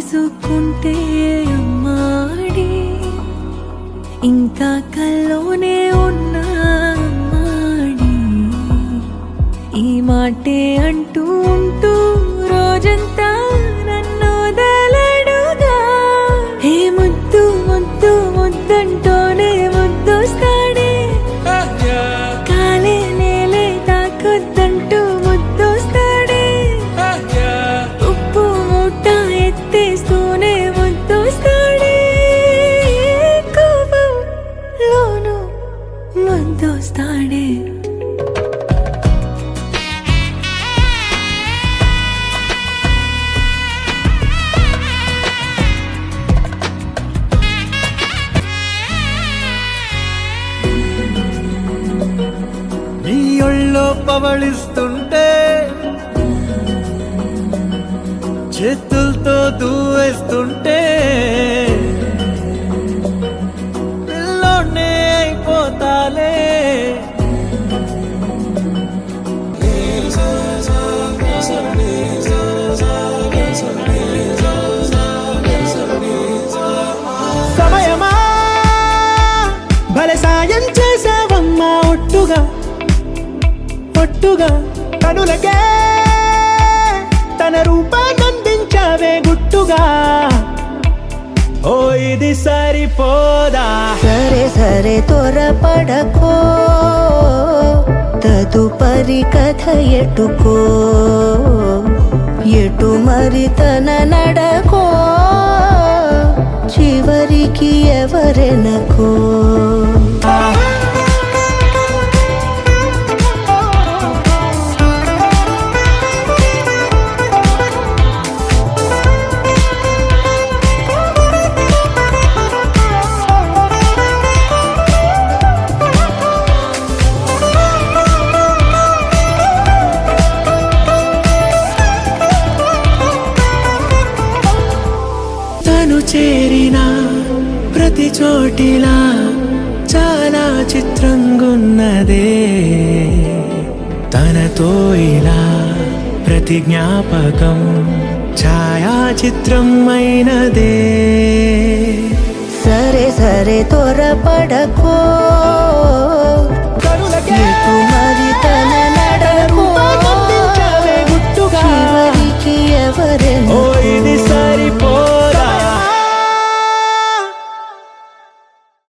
చేసుకుంటే అమ్మాడి ఇంకా కల్లోనే ఉన్నా అమ్మాడి ఈ మాటే అంటూ ఉంటూ రోజంతా నన్ను వదలడుగా హే ముద్దు ముద్దు ముద్దంటూనే ముద్దొస్తాడే కాలే నేలే తాకొద్దంటూ ముద్దొస్తాడే ఉప్పు మూట ఎత్తేస్తూనే ముద్దొస్తాడే కోపంలోను ముద్దొస్తాడే నీ ఒళ్ళో పవళిస్తుంటే చేతులతో దూవేస్తుంటే పిల్లోనే అయిపోతాలే సమయమా భలే సాయం చేసావమ్మా ఒట్టుగా ఒట్టుగా కనులకే తన రూపాన్నందించావే గుట్టుగా ఓ ఇది సరిపోదా సరే సరే త్వరపడకో తదుపరి కథ ఎటుకో ఎటు మరి తన నడకో చివరికి ఎవరెనకో తను చేరిన ప్రతి చోటిలా చాలా చిత్రంగున్నదే తనతో ఇలా ప్రతి జ్ఞాపకం ఛాయాచిత్రం అయినదే సరే సరే త్వరపడకో ఎటు మరి తన నడకో గుట్టుగా చివరికి ఎవరెనకో